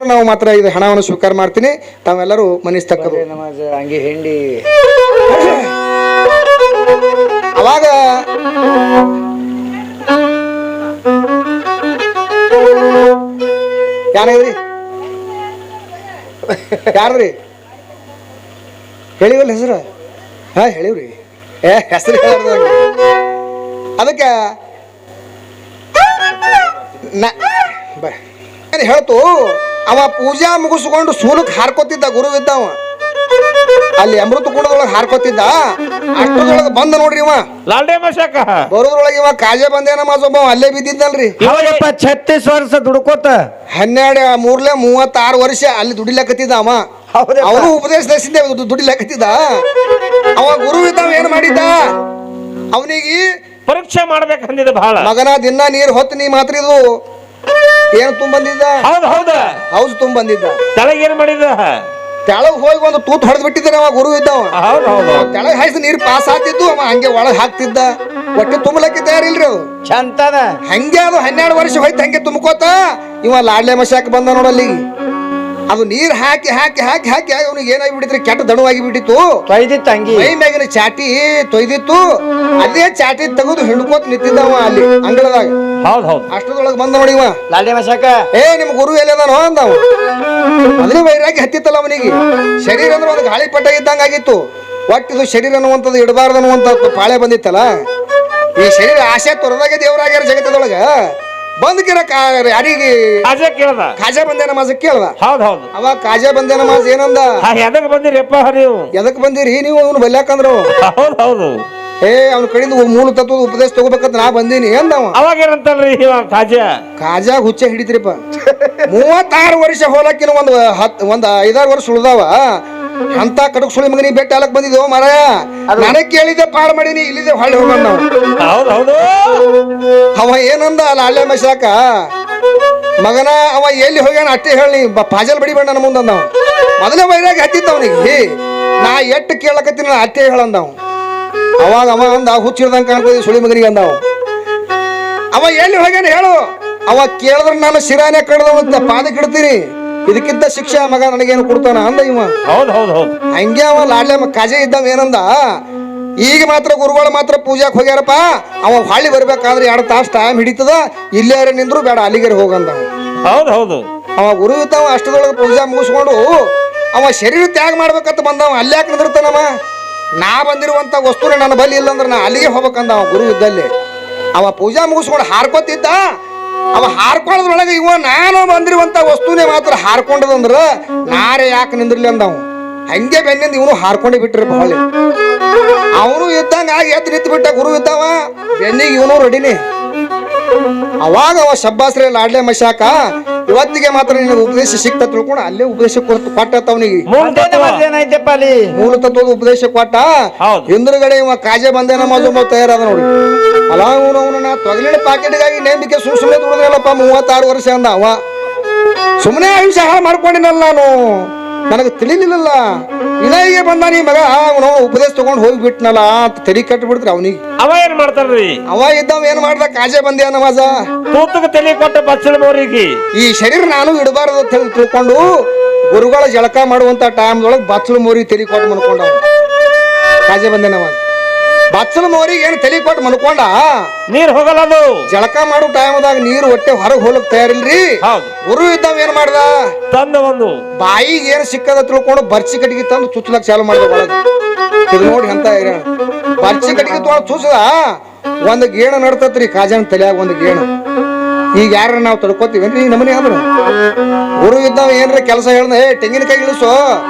ನಾವು ಮಾತ್ರ ಇದು ಹಣವನ್ನು ಸ್ವೀಕಾರ ಮಾಡ್ತೀನಿ. ತಾವೆಲ್ಲರೂ ಮನಿಸ್ತಕ್ಕದು ಹಂಗೆ ಹಿಂಡಿ ಅವಾಗ ಯಾರಾಗ್ರಿ ಯಾರ್ರಿ ಹೇಳಿವಲ್ಲ ಹೆಸರು? ಹಾ ಹೇಳಿವ್ರಿ. ಹೆಸರು ಅದಕ್ಕೆ ಹೇಳ್ತು. ಅವ ಪೂಜಾ ಮುಗಿಸ್ಕೊಂಡು ಸೂಲಕ್ಕೆ ಹಾರ್ಕೋತಿದ್ದ, ಗುರು ಇದ್ದವ ಅಲ್ಲಿ ಅಮೃತ ಕುಂಡದೊಳಗೆ ಹಾರ್ಕೋತಿದ್ದ. ಅಷ್ಟರೊಳಗೆ ಬಂದ ನೋಡ್ರಿ ಇವ ಬರೋದ್ರೊಳಗೆ ಇವ ಕಾಜೆ ಬಂದೆ ನಮಾಜ್ ಒಬ್ಬ ಅಲ್ಲೇ ಬಿದ್ದಿದ್ದಲ್ರಿ. 36 ವರ್ಷ ದುಡ್ಕೋತ 36 ವರ್ಷ ಅಲ್ಲಿ ದುಡಿಲಕತ್ತಿದ್ದ ಅವ. ಅವರು ಉಪದೇಶ ದರ್ಶಿದ್ದೆ ದುಡಿಲಕತ್ತಿದ್ದ. ಅವ ಗುರು ಇದ್ದವ ಏನ್ ಮಾಡಿದ್ದ, ಅವನಿಗೆ ಪರೀಕ್ಷೆ ಮಾಡ್ಬೇಕಂದಿದ್ದ ಬಹಳ. ಮಗನ ದಿನ ನೀರ್ ಹೊತ್ತು ನೀ ಮಾತ್ರ ಇದು ಏನು ತುಂಬಂದಿದ್ದ, ಹೌದು ತುಂಬಂದಿದ್ದ. ತಲೆಗೆ ಏನ್ ಮಾಡಿದ, ತೆಳಗ್ ಹೋಗಿ ಒಂದು ತೂತ್ ಹೊಡೆದ್ ಬಿಟ್ಟಿದ್ದಾನೆ ಅವ ಗುರು ಇದ್ದವ. ತೆಳಗ್ ಹಾಯ್ಸಿ ನೀರ್ ಪಾಸ್ ಆಗ್ತಿದ್ದು, ಅವ ಹಂಗೆ ಒಳಗ್ ಹಾಕ್ತಿದ್ದ. ಹೊಟ್ಟೆ ತುಂಬಲಕ್ಕೆ ತಯಾರಿಲ್ರಿ ಅದು ಚಂತನ ಹಂಗೆ. ಅದು 12 ವರ್ಷ ಹೋಯ್ತು ಹಂಗೆ ತುಂಬ್ಕೋತ. ಇವ ಲಾಡ್ಲೆ ಮಶಾಕ್ ಬಂದ ನೋಡಲ್ಲಿ. ಅದು ನೀರ್ ಹಾಕಿ ಹಾಕಿ ಹಾಕಿ ಹಾಕಿ ಅವ್ನಿಗೆ ಏನಾಗಿ ಬಿಟ್ಟಿದ್ರಿ, ಕೆಟ್ಟ ದಣವಾಗಿ ಬಿಟ್ಟಿತ್ತು. ತೊಯ್ದಿತ್ತು ಹಂಗಿ ಮೈ ಮ್ಯಾಗಿನ ಚಾಟಿ ತೊಯ್ದಿತ್ತು. ಅಲ್ಲೇ ಚಾಟಿ ತೆಗೆದು ಹಿಡ್ಕೋತ ನಿಂತಿದ್ದವ ಅಲ್ಲಿ ಅಂಗಳದಾಗ. ಅಷ್ಟದೊಳಗೆ ಬಂದ ನೋಡಿ ಇವ ಲಾಲ್ಡೆ ಮಶಾಕ. ನಿಮ್ ಗುರು ಎಲ್ಲದಾನೋ ಅಂದವ. ಅದೇ ವೈರಾಗಿ ಹತ್ತಿತ್ತಲ್ಲ ಅವನಿಗೆ. ಶರೀರ ಅಂದ್ರೆ ಒಂದು ಗಾಳಿ ಪಟ ಇದ್ದಂಗ ಆಗಿತ್ತು. ಒಟ್ಟಿದು ಶರೀರ ಅನ್ನುವಂಥದ್ದು ಇಡಬಾರ್ದು ಅನ್ನುವಂಥ ಪಾಳೆ ಬಂದಿತ್ತಲ್ಲ. ಈ ಶರೀರ ಆಸೆ ತೊರೆದಾಗ ದೇವರಾಗ್ಯಾರ ಜಗತ್ತದೊಳಗ. ಬಂದ್ಕಿರ ಯಾರಿಗೆ ಕಾಜಾ ಬಂದೆ ನಮಾಜ್ ಕೇಳ್ದ. ಅವ ಕಾಜಾ ಬಂದೆ ನಮಾಜ್ ಏನಂದ, ಎದಕ್ ಬಂದಿರಿಪ್ಪ ನೀವು, ಎದಕ್ ಬಂದಿರಿ ನೀವು ಅವ್ನು ಬಲ್ಯಾಕಂದ್ರು. ಅವ್ನ ಕಡೆಯಿಂದ ಮೂಲ ತತ್ವದ ಉಪದೇಶ ತಗೋಬೇಕಂತ ನಾ ಬಂದೀನಿ ಅಂದವ. ಅವಾಗ ಏನಂತಲ್ರಿ ಕಾಜಾ ಹುಚ್ಚ ಹಿಡಿದ್ರಿಪ್ಪ. 36 ವರ್ಷ ಹೋಲಕ್ಕಿನ ಒಂದ್ 5-6 ವರ್ಷ ಉಳ್ದಾವ. ಅಂತ ಕಡಕ್ ಸುಳಿ ಮಗನಿ ಬೆಟ್ಟ ಅಲಕ್ ಬಂದಿದ್ವು ಮಾರಾಯ. ನನಗ್ ಕೇಳಿದೆ ಪಾಡ್ ಮಾಡೀನಿ, ಇಲ್ಲಿದೆ ಹೊಳ್ಳಿ ಹೋಗೋಣ ನಾವು. ಅವ ಏನಂದ ಲಾಲ್ಯ ಮಶಾಕ, ಮಗನ ಅವ ಎಲ್ಲಿ ಹೋಗ್ಯಾನ ಅಷ್ಟೇ ಹೇಳಿ ಪಾಜಲ್ ಬಡಿ ಬಣ್ಣ ಮುಂದ ಅಂದವ. ಮೊದಲೇ ವೈರಾಗಿ ಹತ್ತಿದ್ದ ಅವನಿಗೆ. ನಾ ಎಟ್ಟು ಕೇಳಕತ್ತೀನಿ ಅಷ್ಟೇ ಹೇಳಂದವ. ಅವಾಗ ಅವ ಅಂದ ಹುಚ್ಚಿಡ್ದಂಗ ಕಾಣ್ತದೆ ಸುಳಿ ಮಗನಿಗೆ ಅಂದವ. ಅವ ಎಲ್ಲಿ ಹೋಗ್ಯಾನ ಹೇಳು. ಅವ ಕೇಳಿದ್ರ ನಾನು ಶಿರಾನೆ ಕಡ್ದ ಪಾದಕ್ಕೆ ಇಡ್ತೀನಿ, ಇದಕ್ಕಿಂತ ಶಿಕ್ಷೆ ಮಗ ನನಗೇನು ಕೊಡ್ತಾನ ಅಂದ ಇವ. ಹಂಗೆ ಅವ ಲಾಡ್ಲೆ ಕಾಜೆ ಇದ್ದವ ಏನಂದ, ಈಗ ಮಾತ್ರ ಗುರುಗಳು ಮಾತ್ರ ಪೂಜಾಕ್ ಹೋಗ್ಯಾರಪ್ಪ. ಅವ ಹೊಳ್ಳಿ ಬರ್ಬೇಕಾದ್ರೆ 2 ತಾಸು ಟೈಮ್ ಹಿಡಿತದ, ಇಲ್ಲೇ ನಿಂದ್ರು ಬೇಡ ಅಲ್ಲಿಗೆ ಹೋಗಂದ. ಅವ ಗುರು ಇದ್ದವ ಅಷ್ಟದೊಳಗೆ ಪೂಜಾ ಮುಗಿಸ್ಕೊಂಡು ಅವ ಶರೀರ ತ್ಯಾಗ ಮಾಡ್ಬೇಕಂತ ಬಂದವ. ಅಲ್ಲಿ ಯಾಕೆ ನಿಂದಿರ್ತಾನವ, ನಾ ಬಂದಿರುವಂತ ವಸ್ತುನ ನನ್ನ ಬಲ್ಲಿ ಇಲ್ಲಂದ್ರೆ ನಾ ಅಲ್ಲಿಗೆ ಹೋಗ್ಬೇಕಂದ ಅವ ಗುರು ಇದ್ದಲ್ಲಿ. ಅವ ಪೂಜಾ ಮುಗಿಸ್ಕೊಂಡು ಹಾರ್ಕೋತಿದ್ದ. ಅವ ಹಾರ್ಕೊಳ್ಳೋದ್ರೊಳಗೆ ಇವ ನಾನು ಬಂದಿರುವಂತ ವಸ್ತುನೇ ಮಾತ್ರ ಹಾರ್ಕೊಂಡದಂದ್ರ ನಾರೇ ಯಾಕೆ ನಿಂದಿರ್ಲಿ ಅಂದವ. ಹಂಗೆ ಬೆನ್ನಿಂದ ಇವನು ಹಾರ್ಕೊಂಡೇ ಬಿಟ್ರಿ ಬಹಳ. ಅವನು ಇದ್ದಂಗ ಆಗಿ ಎದ್ದು ನಿಂತು ಬಿಟ್ಟ ಗುರು ಇದ್ದವ. ಬೆನ್ನಿಗೆ ಇವನು ರೆಡಿನಿ. ಅವಾಗ ಅವ ಶಬ್ಬಾಸ್ರೆ ಲಾಡ್ಲೆ ಮಶಾಕ, ಇವತ್ತಿಗೆ ಮಾತ್ರ ನಿನಗೆ ಉಪದೇಶ ಸಿಕ್ತ ತಿಳ್ಕೊಂಡು ಅಲ್ಲೇ ಉಪದೇಶ ಕೊಟ್ಟ ಅವನಿಗೆ. ಮೂಲ ತತ್ವದ ಉಪದೇಶ ಕೊಟ್ಟ. ಹಿಂದ್ರಗಡೆ ಇವ ಕಾಜೆ ಬಂದೆ ನಮಾಜ್ ತಯಾರಾದ ನೋಡಿ. ಅಲ್ಲ ಅವನು ನಾ ತೊಗಲಿನ ಪಾಕೆಟ್ಗಾಗಿ ನೇಮಿಕೆ ಸುಮ್ಮನೆ ದುಡಿದ್ರಲ್ಲಪ್ಪ 36 ವರ್ಷ ಅಂದ ಅವ. ಸುಮ್ಮನೆ ಆಯುಷ್ಯ ಹಾಳು ಮಾಡ್ಕೊಂಡಿನಲ್ಲ ನಾನು, ನನಗೆ ತಿಳಿಲಿಲ್ಲ. ವಿನಯಿಗೆ ಬಂದ ನೀ ಮಗ ಅವನು ಉಪದೇಶ ತಗೊಂಡು ಹೋಗ್ಬಿಟ್ನಲ್ಲ ಅಂತ ತೆರಿ ಕಟ್ಟಿ ಬಿಡ್ತ್ರಿ ಅವನಿಗೆ. ಅವ ಏನ್ ಮಾಡ್ತಾರ್ರಿ, ಅವ ಇದ್ದವ ಏನ್ ಮಾಡ್ದ, ಕಾಜೆ ಬಂದೆ ನಮಾಜ ತೂತಕ್ಕೆ ತಲೆ ಕೊಟ್ಟ ಬಚ್ಚಲ ಮೋರಿಗೆ ಈ ಶರೀರ ನಾನು ಇಡಬಾರದು ಅಂತ ಹೇಳಿ ತಿಳ್ಕೊಂಡು ಗುರುಗಳ ಜಳಕ ಮಾಡುವಂತ ಟೈಮ್ದೊಳಗೆ ಬಚ್ಚಲು ಮೋರಿ ತಲೆ ಕೊಟ್ಟು ಮನ್ಕೊಂಡ. ಕಾಜೆ ಬಂದೆ ನಮಾಜ ಬಚ್ಚಲು ಮೋರಿಗೆ ಏನು ತಲೆ ಕೊಟ್ಟು ಮನ್ಕೊಂಡ. ನೀರ್ ಹೋಗಲ್ಲ ಅದು. ಜಳಕ ಮಾಡೋ ಟೈಮ್ದಾಗ ನೀರು ಹೊಟ್ಟೆ ಹೊರಗೆ ಹೋಗಕ್ ತಯಾರಿಲ್ರಿ. ಗುರು ಇದ್ದವ ಏನ್ ಮಾಡ್ದ, ತಂದ ಒಂದು ಬಾಯಿಗೆ ಏನ್ ಸಿಕ್ಕದ ತಿಳ್ಕೊಂಡು ಬರ್ಚಿ ಕಟ್ಟಿಗೆ ತಂದು ಚುಚ್ಚಲಕ್ ಚಾಲು ಮಾಡ್ದ ಒಳಗೆ. ಇದು ನೋಡಿ ಅಂತ ಬರ್ಚಿ ಕಟ್ಟಿಗೆ ತೊಗೊಂಡು ಚೂಸದ ಒಂದ್ ಗೇಣ ನಡ್ತತ್ರಿ ಕಾಜನ ತಲೆಯಾಗ ಒಂದು ಗೇಣ. ಈಗ ಯಾರ ನಾವು ತಡ್ಕೋತೀವೇನ್ರಿ ಈ ನಮನಿ ಆದ್ರ. ಗುರು ಇದ್ದವ ಏನ್ರ ಕೆಲಸ ಹೇಳ್ದ, ತೆಂಗಿನಕಾಯಿ ಇಳಿಸೋ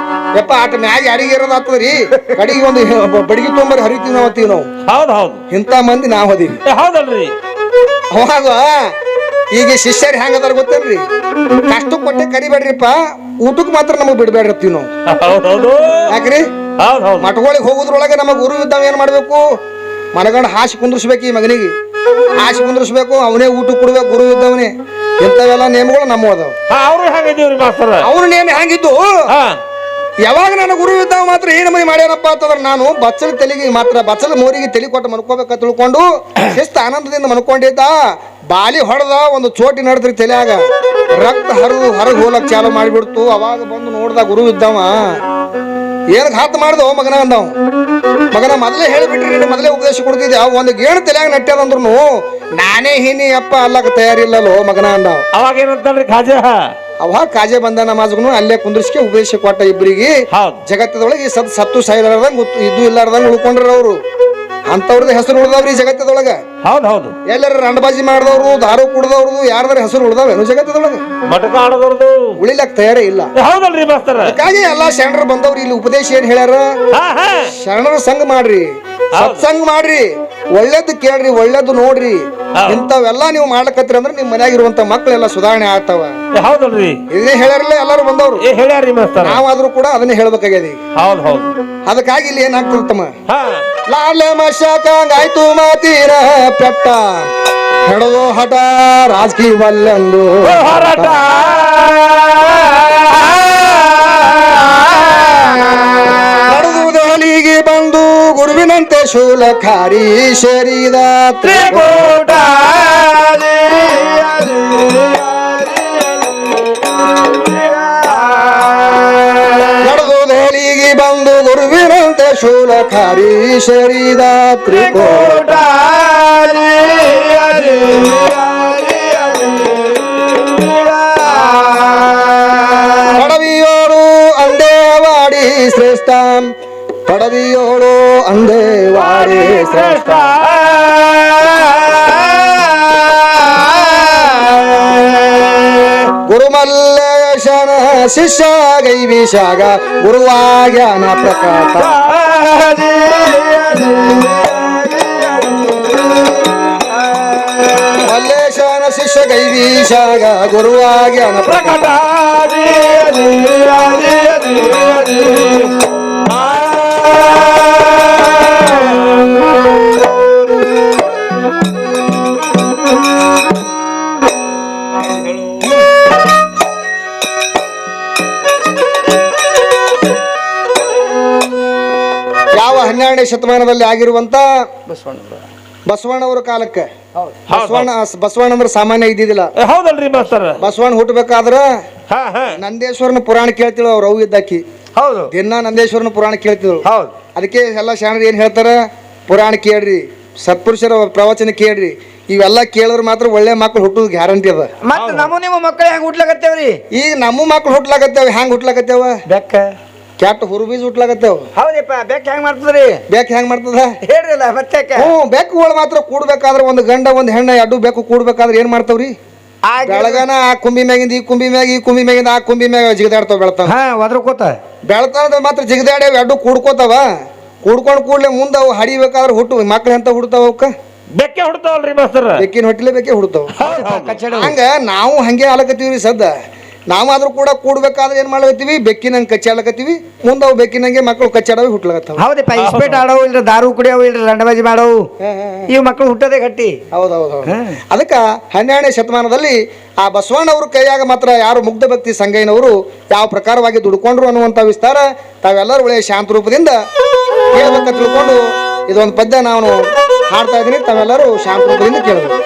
ಯಪ್ಪ ಆಟ ಮ್ಯಾಗ ಯಾರಿಗೆ ಇರೋದು ಆಗ್ತದ್ರಿ, ಕಡಿಗೆ ಒಂದು ಬಡಿಗೆ ತೊಂಬರಿ ಹರಿತೀವಿ ನಾವು ಅಂತೀವಿ ನಾವು. ಇಂಥ ಮಂದಿ ನಾವ್ ಅದೀವಿ. ಅವಾಗ ಈಗ ಶಿಷ್ಯರು ಹೆಂಗದಾರ ಗೊತ್ತೇನ್ರಿ, ಕಷ್ಟ ಕೊಟ್ಟೆ ಕರಿಬೇಡ್ರಿಪ್ಪ, ಊಟಕ್ಕೆ ಮಾತ್ರ ನಮಗ್ ಬಿಡ್ಬೇಡ್ರತ್ತೀವಿ ನಾವು. ಯಾಕ್ರಿ ಮಠಗಳಿಗೆ ಹೋಗುದ್ರೊಳಗೆ ನಮ್ಮ ಗುರು ಇದ್ದವ ಏನ್ ಮಾಡ್ಬೇಕು, ಮನಗಂಡು ಹಾಸಿ ಕುಂದ್ರಿಸ್ಬೇಕು. ಈ ಮಗನಿಗೆ ಹಾಸಿ ಕುಂದ್ರಿಸ್ಬೇಕು, ಅವನೇ ಊಟ ಕೊಡ್ಬೇಕು ಗುರು ಇದ್ದವನೇ. ಇಂಥವೆಲ್ಲ ನೇಮಗಳು ನಮ್ಮ ಅದಾವ. ಅವ್ರು ನೇಮ ಹೆಂಗಿದ್ದು ಯಾವಾಗ ನನ್ನ ಗುರು ಇದ್ದಾಗ ಮಾತ್ರ ಏನು ಮೈ ಮಾಡ್ಯಾನಪ್ಪ ಅಂತಂದ್ರೆ ನಾನು ಬಚ್ಚಲ ತಲೆಗೆ ಮಾತ್ರ ಬಚ್ಚಲ ಮೋರಿಗೆ ತಲೆ ಕೊಟ್ಟು ಮನ್ಕೋಬೇಕ ತಿಳ್ಕೊಂಡು ಶಿಸ್ತು ಆನಂದದಿಂದ ಮನ್ಕೊಂಡಿದ್ದ ಬಾಲಿ ಹೊಡೆದ ಒಂದು ಚೋಟಿ ನಡೆದ್ರಿ ತಲೆಯಾಗ ರಕ್ತ ಹರಿದು ಹೊರಗೆ ಹೋಲಕ್ ಚಾಲು ಮಾಡಿಬಿಡ್ತು. ಅವಾಗ ಬಂದು ನೋಡ್ದ ಗುರು ಇದ್ದವ ಏನ್ ಘಾತ ಮಾಡ್ದೋ ಮಗನ ಅಂದವ. ಮಗನ ಮೊದಲೇ ಹೇಳಿಬಿಟ್ರಿ, ಮೊದಲೇ ಉಪದೇಶ ಕೊಡ್ತಿದ್ದೆ. ಒಂದು ಗೇಣು ತಲೆಯಾಗ ನಟ್ಟ್ಯದಂದ್ರು ನಾನೇ ಹೀನಿ ಅಪ್ಪ ಅಲ್ಲಕ ತಯಾರಿಲ್ಲಲ್ಲೋ ಮಗನ ಅಂದವ. ಅವಾಗ ಏನಂತಲ್ರಿ ಖಾಜಾ? ಅವಾಗ ಕಾಜೆ ಬಂದ ನಮಾಜ್ಗುನು ಅಲ್ಲೇ ಕುಂದ್ರಿಸ್ಕೆ ಉಪದೇಶ ಕೊಟ್ಟ ಇಬ್ಬರಿಗೆ. ಹೌದು. ಜಗತ್ತದೊಳಗೆ ಈ ಸತ್ತು ಸಾಯಿಲಾರ್ದಂಗ ಇದು ಇಲ್ಲಾರ್ದಂಗ ಉಳ್ಕೊಂಡ್ರ ಅವ್ರು. ಅಂತವ್ರದ್ದು ಹೆಸರು ಉಳ್ದವ್ರಿ ಜಗತ್ತದೊಳಗ. ಹೌದು ಹೌದು. ಎಲ್ಲರ ರಂಡಬಾಜಿ ಮಾಡಿದವ್ರು, ದಾರು ಕುಡ್ದವ್ರದು ಯಾರ್ದಾರ ಹೆಸರು ಉಳ್ದಾವೇನು ಜಗತ್ತದೊಳಗ? ಮಟಕ ಆಡದವ್ರದು ಉಳಿಲಕ್ ತಯಾರೇ ಇಲ್ಲ. ಹೌದಲ್ರಿ ಮಾಸ್ತರ? ಅದಕ್ಕಾಗಿ ಎಲ್ಲಾ ಶರಣರು ಬಂದವ್ರು ಇಲ್ಲಿ ಉಪದೇಶ ಏನ್ ಹೇಳ್ಯಾರ? ಶರಣರ ಸಂಘ ಮಾಡ್ರಿ, ಸತ್ಸಂಗ ಮಾಡ್ರಿ, ಒಳ್ಳೇದು ಕೇಳ್ರಿ, ಒಳ್ಳೇದು ನೋಡ್ರಿ. ಇಂಥವೆಲ್ಲ ನೀವು ಮಾಡ್ಲಕತ್ರಿ ಅಂದ್ರೆ ನಿಮ್ ಮನ್ಯಾಗ ಇರುವಂತ ಮಕ್ಳೆಲ್ಲ ಸುಧಾರಣೆ ಆಗ್ತಾವ. ಹೌದಲ್ರಿ? ಇದನ್ನೇ ಹೇಳ್ಯಾರಲ್ಲ ಎಲ್ಲಾರು ಬಂದವ್ರು. ಹೇಳ್ಯಾರಿ ಮಾಸ್ತರ. ನಾವಾದ್ರೂ ಕೂಡ ಅದನ್ನೇ ಹೇಳ್ಬೇಕಾಗ್ಯದ. ಹೌದು ಹೌದು. ಅದಕ್ಕಾಗಿ ಇಲ್ಲಿ ಏನಾಗ್ತದ ತಮ್ಮ, ಲಾಡ್ಲೆ ಮಶಾಕಾಂಗಾಯ್ತು ಮಾತೀರ ಪೆಟ್ಟ ಹೆಡದು ಹಠ ರಾಜಕೀಯ ಬಲ್ಲೆಂದು ಹೋರಾಟ ನಡೆದು ದೆಹಲಿಗೆ ಬಂದು ಗುರುವಿನಂತೆ ಶೂಲಕಾರಿ ಶರೀರ ತ್ರಿಕೂಟ ನಡೆದು ದೆಹಲಿಗೆ ಬಂದು ಗುರುವಿನಂತೆ ಶೂಲಕಾರಿ ಶರೀರ ತ್ರಿಕೂಟ ಪಡವಿಯೋಳು ಅಂದೇವಾಡಿ ಶ್ರೇಷ್ಠ, ಪಡವಿಯೋಳು ಅಂದೇವಾಡಿ ಶ್ರೇಷ್ಠ. ಗುರುಮಲ್ಲೇಶನ ಶಿಷ್ಯ ಗೈವಿಷಾಗ ಗುರುವಾಗ್ಯಾನ ಪ್ರಕಾಶ. ಮಲ್ಲೇಶನ ಶಿಷ್ಯ ಗೈವಿಷಾಗ ಗುರುವಾಗ್ಯಾನ ಪ್ರಕಟ. ಯಾವ 12ನೇ ಶತಮಾನದಲ್ಲಿ ಆಗಿರುವಂತ ಬಸವಣ್ಣವರ ಕಾಲಕ್ಕೆ. ಬಸವಣ್ಣ ಅಂದ್ರೆ ಸಾಮಾನ್ಯ ಇದ್ದಿದ್ದಿಲ್ಲ. ಹೌದಲ್ರಿ ಮಾಸ್ತರ? ಬಸವಣ್ಣ ಹುಟ್ಟಬೇಕಾದ್ರ ನಂದೇಶ್ವರನ ಪುರಾಣ ಕೇಳ್ತಿಳು ಅವ್ರು ಅವು ಇದ್ದಾಕಿ. ಹೌದು. ದಿನ ನಂದೇಶ್ವರನ ಪುರಾಣ ಕೇಳ್ತಿದ್ರು. ಹೌದು. ಅದಕ್ಕೆ ಎಲ್ಲ ಶಾಣರು ಏನ್ ಹೇಳ್ತಾರ, ಪುರಾಣ ಕೇಳ್ರಿ, ಸತ್ಪುರುಷರ ಪ್ರವಚನ ಕೇಳ್ರಿ. ಇವೆಲ್ಲ ಕೇಳಿದ್ರೆ ಮಾತ್ರ ಒಳ್ಳೆ ಮಕ್ಳು ಹುಟ್ಟುದು ಗ್ಯಾರಂಟಿ ಅದ. ಮತ್ತ ನಿಮ್ಮ ಮಕ್ಕಳು ಹೆಂಗ್ ಹುಟ್ಲಾಕತ್ತೇವ್ರಿ? ಈಗ ನಮ್ಮ ಮಕ್ಳು ಹುಟ್ಲಾಕತ್ತೇವ. ಹೆಂಗ್ ಹುಟ್ಲಾಕತ್ತೇವ? ಬೆಕ್ಕ ಕೆಟ್ಟ ಹುರುಬೀಜ ಹುಟ್ಲಾಕತ್ತೇವ. ಹೌದಪ್ಪ. ಬೆಕ್ಕ ಹೆಂಗ್ ಮಾಡ್ತದ್ರಿ? ಬೆಕ್ ಹೆಂಗ್ ಮಾಡ್ತದ ಹೇಳ್ರಲ್ಲ ಮತ್ತೆ. ಬೆಕ್ಕುಗಳು ಮಾತ್ರ ಕೂಡ್ಬೇಕಾದ್ರೆ ಒಂದು ಗಂಡ ಒಂದು ಹೆಣ್ಣ ಎರಡು ಬೆಕ್ಕು ಕೂಡ್ಬೇಕಾದ್ರೆ ಏನ್ ಮಾಡ್ತಾವ್ರಿ? ಬೆಳಗನ ಆ ಕುಂಬಿ ಮ್ಯಾಗಿಂದ ಈ ಕುಂಬಿ ಮ್ಯಾಗ, ಈ ಕುಂಬಿ ಮ್ಯಾಗಿಂದ ಆ ಕುಂಬಿ ಮ್ಯಾಗ ಜಿಗದಾಡ್ತಾವ. ಬೆಳತಾವ ಒದ್ರಕೋತ ಬೆಳತಾನದ ಮಾತ್ರ ಜಿಗದಾಡ್ಯಾವ, ಎರಡು ಕೂಡ್ಕೋತಾವ. ಕೂಡ್ಕೊಂಡ್ ಕೂಡ್ಲೆ ಮುಂದ ಅವು ಹಡಿಬೇಕಾದ್ರೆ ಹುಟ್ಟು ಮಕ್ಳು ಎಂತ ಹುಡ್ತಾವ? ಅವಕ್ಕ ಬೆಕ್ಕೆ ಹುಡ್ತಾವಲ್ರಿ ಮಾಸ್ತರ? ಬೆಕ್ಕಿನ ಹೊಟ್ಟಿಲೆ ಬೆಕ್ಕೆ ಹುಡ್ತಾವ. ಹಂಗ ನಾವು ಹಂಗೆ ಆಲಕತ್ತೀವ್ರಿ ಸದ್ದ. ನಾವಾದ್ರೂ ಕೂಡ ಕೂಡ್ಬೇಕಾದ್ರೆ ಏನ್ ಮಾಡ್ಲಕತ್ತೀವಿ? ಬೆಕ್ಕಿನಂಗೆ ಕಚ್ಚಾಡ್ಲಕತ್ತೀವಿ. ಮುಂದೆ ಅವು ಬೆಕ್ಕಿನಂಗೆ ಮಕ್ಕಳು ಕಚ್ಚಾಡವಿ ಹುಟ್ಲಕತ್ತಾವ. ಹೌದಪ್ಪ. ಇಸ್ಪೇಟ್ ಆಡವು ಇಲ್ರಿ, ದಾರು ಕುಡಿಯವು ಇಲ್ರಿ, ರಂಡಬಾಜಿ ಮಾಡವು. ಇವ್ ಮಕ್ಕಳು ಹುಟ್ಟೋದೇ ಗಟ್ಟಿ. ಹೌದೌದು. ಅದಕ್ಕ 12ನೇ ಶತಮಾನದಲ್ಲಿ ಆ ಬಸವಣ್ಣವ್ರ ಕೈಯಾಗ ಮಾತ್ರ ಯಾರು ಮುಗ್ಧ ಭಕ್ತಿ ಸಂಗಯ್ಯನವರು ಯಾವ ಪ್ರಕಾರವಾಗಿ ದುಡ್ಕೊಂಡ್ರು ಅನ್ನುವಂಥ ವಿಸ್ತಾರ ತಾವೆಲ್ಲರೂ ಒಳ್ಳೆಯ ಶಾಂತ ರೂಪದಿಂದ ಕೇಳಬೇಕ ತಿಳ್ಕೊಂಡು ಇದೊಂದು ಪದ್ಯ ನಾನು ಹಾಡ್ತಾ ಇದ್ದೀನಿ. ತಾವೆಲ್ಲರೂ ಶಾಂತ ರೂಪದಿಂದ ಕೇಳಬೇಕು.